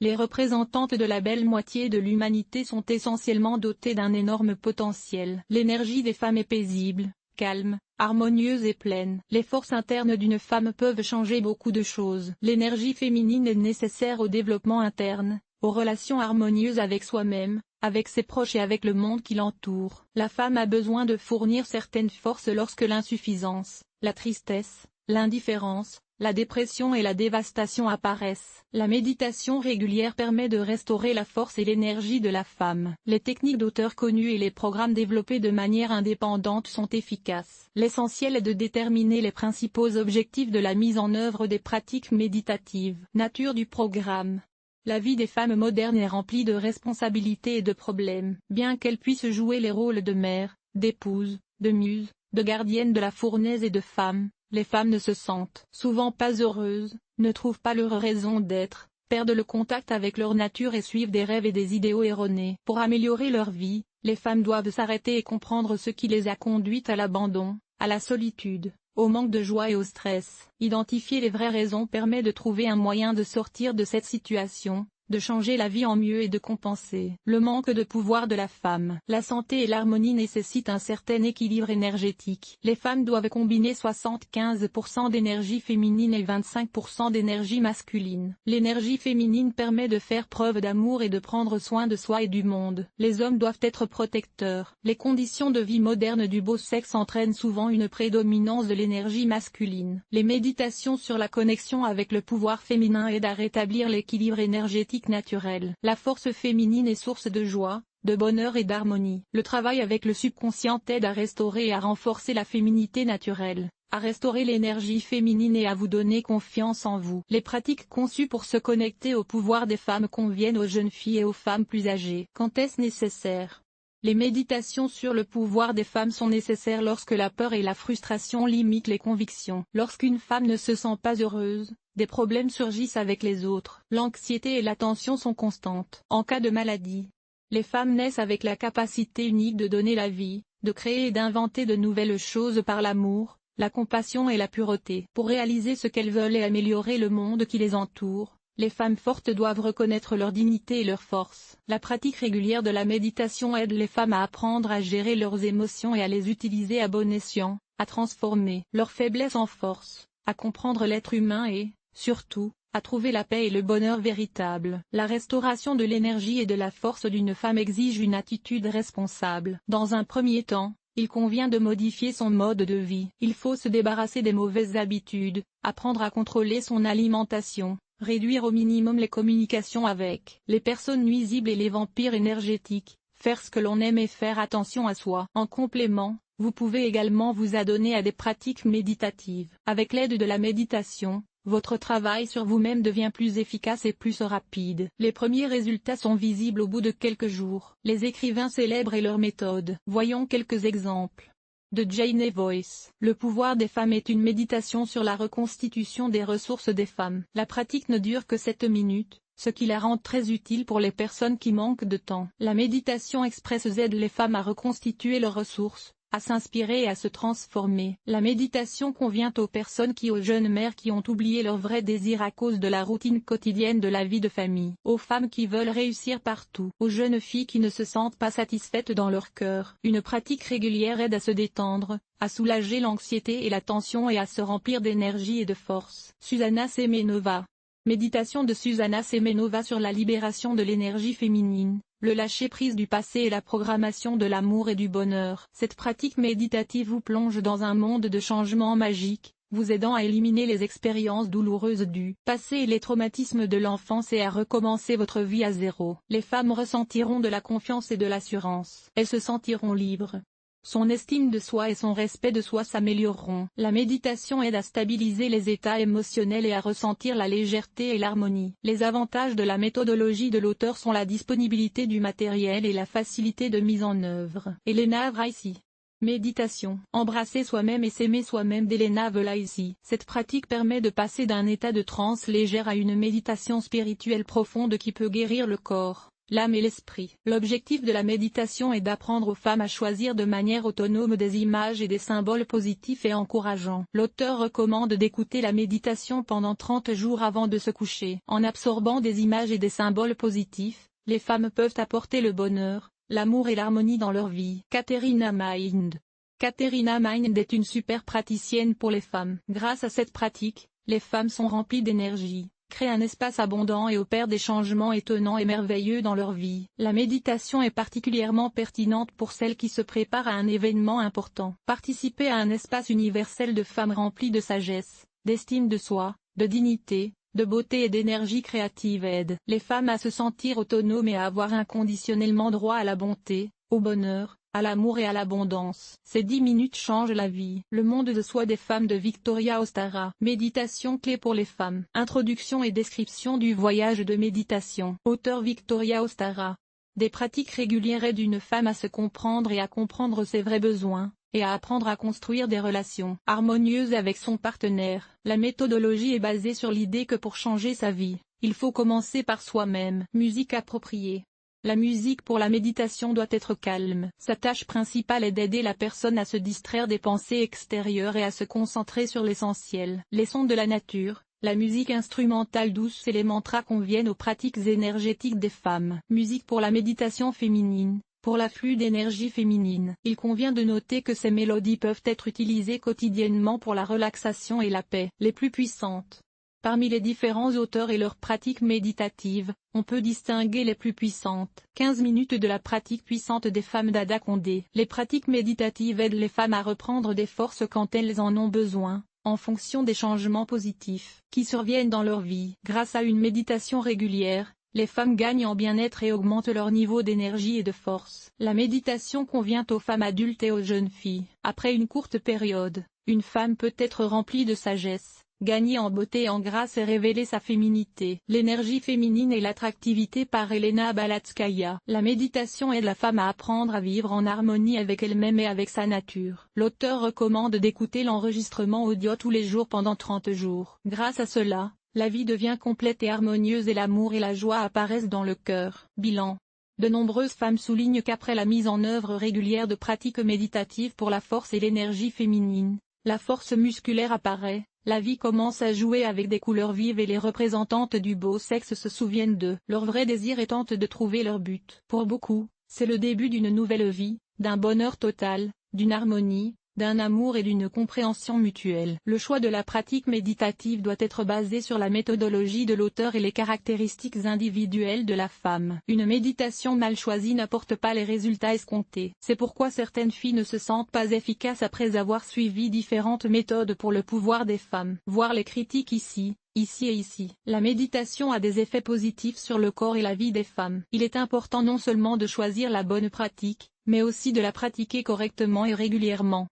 Les représentantes de la belle moitié de l'humanité sont essentiellement dotées d'un énorme potentiel. L'énergie des femmes est paisible, calme, harmonieuse et pleine. Les forces internes d'une femme peuvent changer beaucoup de choses. L'énergie féminine est nécessaire au développement interne, aux relations harmonieuses avec soi-même, avec ses proches et avec le monde qui l'entoure. La femme a besoin de fournir certaines forces lorsque l'insuffisance, la tristesse, l'indifférence, la dépression et la dévastation apparaissent. La méditation régulière permet de restaurer la force et l'énergie de la femme. Les techniques d'auteurs connus et les programmes développés de manière indépendante sont efficaces. L'essentiel est de déterminer les principaux objectifs de la mise en œuvre des pratiques méditatives. Nature du programme. La vie des femmes modernes est remplie de responsabilités et de problèmes. Bien qu'elles puissent jouer les rôles de mère, d'épouse, de muse, de gardienne de la fournaise et de femme, les femmes ne se sentent souvent pas heureuses, ne trouvent pas leur raison d'être, perdent le contact avec leur nature et suivent des rêves et des idéaux erronés. Pour améliorer leur vie, les femmes doivent s'arrêter et comprendre ce qui les a conduites à l'abandon, à la solitude, au manque de joie et au stress. Identifier les vraies raisons permet de trouver un moyen de sortir de cette situation, de changer la vie en mieux et de compenser le manque de pouvoir de la femme. La santé et l'harmonie nécessitent un certain équilibre énergétique. Les femmes doivent combiner 75% d'énergie féminine et 25% d'énergie masculine. L'énergie féminine permet de faire preuve d'amour et de prendre soin de soi et du monde. Les hommes doivent être protecteurs. Les conditions de vie modernes du beau sexe entraînent souvent une prédominance de l'énergie masculine. Les méditations sur la connexion avec le pouvoir féminin aident à rétablir l'équilibre énergétique naturel. La force féminine est source de joie, de bonheur et d'harmonie. Le travail avec le subconscient aide à restaurer et à renforcer la féminité naturelle, à restaurer l'énergie féminine et à vous donner confiance en vous. Les pratiques conçues pour se connecter au pouvoir des femmes conviennent aux jeunes filles et aux femmes plus âgées. Quand est-ce nécessaire? Les méditations sur le pouvoir des femmes sont nécessaires lorsque la peur et la frustration limitent les convictions. Lorsqu'une femme ne se sent pas heureuse, des problèmes surgissent avec les autres. L'anxiété et la tension sont constantes. En cas de maladie, les femmes naissent avec la capacité unique de donner la vie, de créer et d'inventer de nouvelles choses par l'amour, la compassion et la pureté. Pour réaliser ce qu'elles veulent et améliorer le monde qui les entoure, les femmes fortes doivent reconnaître leur dignité et leur force. La pratique régulière de la méditation aide les femmes à apprendre à gérer leurs émotions et à les utiliser à bon escient, à transformer leurs faiblesses en force, à comprendre l'être humain et, surtout, à trouver la paix et le bonheur véritable. La restauration de l'énergie et de la force d'une femme exige une attitude responsable. Dans un premier temps, il convient de modifier son mode de vie. Il faut se débarrasser des mauvaises habitudes, apprendre à contrôler son alimentation, réduire au minimum les communications avec les personnes nuisibles et les vampires énergétiques, faire ce que l'on aime et faire attention à soi. En complément, vous pouvez également vous adonner à des pratiques méditatives. Avec l'aide de la méditation, votre travail sur vous-même devient plus efficace et plus rapide. Les premiers résultats sont visibles au bout de quelques jours. Les écrivains célèbres et leurs méthodes. Voyons quelques exemples. De Jane Voice. Le pouvoir des femmes est une méditation sur la reconstitution des ressources des femmes. La pratique ne dure que 7 minutes, ce qui la rend très utile pour les personnes qui manquent de temps. La méditation express aide les femmes à reconstituer leurs ressources, à s'inspirer et à se transformer. La méditation convient aux personnes aux jeunes mères qui ont oublié leur vrai désir à cause de la routine quotidienne de la vie de famille, aux femmes qui veulent réussir partout, aux jeunes filles qui ne se sentent pas satisfaites dans leur cœur. Une pratique régulière aide à se détendre, à soulager l'anxiété et la tension et à se remplir d'énergie et de force. Susana Semenova. Méditation de Susana Semenova sur la libération de l'énergie féminine, le lâcher-prise du passé et la programmation de l'amour et du bonheur. Cette pratique méditative vous plonge dans un monde de changements magiques, vous aidant à éliminer les expériences douloureuses du passé et les traumatismes de l'enfance et à recommencer votre vie à zéro. Les femmes ressentiront de la confiance et de l'assurance. Elles se sentiront libres. Son estime de soi et son respect de soi s'amélioreront. La méditation aide à stabiliser les états émotionnels et à ressentir la légèreté et l'harmonie. Les avantages de la méthodologie de l'auteur sont la disponibilité du matériel et la facilité de mise en œuvre. Elena Vraisi. Méditation. Embrasser soi-même et s'aimer soi-même d'Elena Vraisi. Cette pratique permet de passer d'un état de transe légère à une méditation spirituelle profonde qui peut guérir le corps, l'âme et l'esprit. L'objectif de la méditation est d'apprendre aux femmes à choisir de manière autonome des images et des symboles positifs et encourageants. L'auteur recommande d'écouter la méditation pendant 30 jours avant de se coucher. En absorbant des images et des symboles positifs, les femmes peuvent apporter le bonheur, l'amour et l'harmonie dans leur vie. Katerina Mind. Katerina Mind est une super praticienne pour les femmes. Grâce à cette pratique, les femmes sont remplies d'énergie, créent un espace abondant et opèrent des changements étonnants et merveilleux dans leur vie. La méditation est particulièrement pertinente pour celles qui se préparent à un événement important. Participer à un espace universel de femmes remplies de sagesse, d'estime de soi, de dignité, de beauté et d'énergie créative aide les femmes à se sentir autonomes et à avoir inconditionnellement droit à la bonté, au bonheur, à l'amour et à l'abondance. Ces 10 minutes changent la vie. Le monde de soi des femmes de Victoria Ostara. Méditation clé pour les femmes. Introduction et description du voyage de méditation. Auteur Victoria Ostara. Des pratiques régulières aident une femme à se comprendre et à comprendre ses vrais besoins, et à apprendre à construire des relations harmonieuses avec son partenaire. La méthodologie est basée sur l'idée que pour changer sa vie, il faut commencer par soi-même. Musique appropriée. La musique pour la méditation doit être calme. Sa tâche principale est d'aider la personne à se distraire des pensées extérieures et à se concentrer sur l'essentiel. Les sons de la nature, la musique instrumentale douce et les mantras conviennent aux pratiques énergétiques des femmes. Musique pour la méditation féminine. Pour l'afflux d'énergie féminine, il convient de noter que ces mélodies peuvent être utilisées quotidiennement pour la relaxation et la paix. Les plus puissantes. Parmi les différents auteurs et leurs pratiques méditatives, on peut distinguer les plus puissantes. 15 minutes de la pratique puissante des femmes d'Ada Condé. Les pratiques méditatives aident les femmes à reprendre des forces quand elles en ont besoin, en fonction des changements positifs qui surviennent dans leur vie. Grâce à une méditation régulière, les femmes gagnent en bien-être et augmentent leur niveau d'énergie et de force. La méditation convient aux femmes adultes et aux jeunes filles. Après une courte période, une femme peut être remplie de sagesse, gagner en beauté et en grâce et révéler sa féminité. L'énergie féminine et l'attractivité par Elena Balatskaya. La méditation aide la femme à apprendre à vivre en harmonie avec elle-même et avec sa nature. L'auteur recommande d'écouter l'enregistrement audio tous les jours pendant 30 jours. Grâce à cela, la vie devient complète et harmonieuse et l'amour et la joie apparaissent dans le cœur. Bilan. De nombreuses femmes soulignent qu'après la mise en œuvre régulière de pratiques méditatives pour la force et l'énergie féminine, la force musculaire apparaît. La vie commence à jouer avec des couleurs vives et les représentantes du beau sexe se souviennent d'eux. Leur vrai désir et tentent de trouver leur but. Pour beaucoup, c'est le début d'une nouvelle vie, d'un bonheur total, d'une harmonie, d'un amour et d'une compréhension mutuelle. Le choix de la pratique méditative doit être basé sur la méthodologie de l'auteur et les caractéristiques individuelles de la femme. Une méditation mal choisie n'apporte pas les résultats escomptés. C'est pourquoi certaines filles ne se sentent pas efficaces après avoir suivi différentes méthodes pour le pouvoir des femmes. Voir les critiques ici et ici. La méditation a des effets positifs sur le corps et la vie des femmes. Il est important non seulement de choisir la bonne pratique, mais aussi de la pratiquer correctement et régulièrement.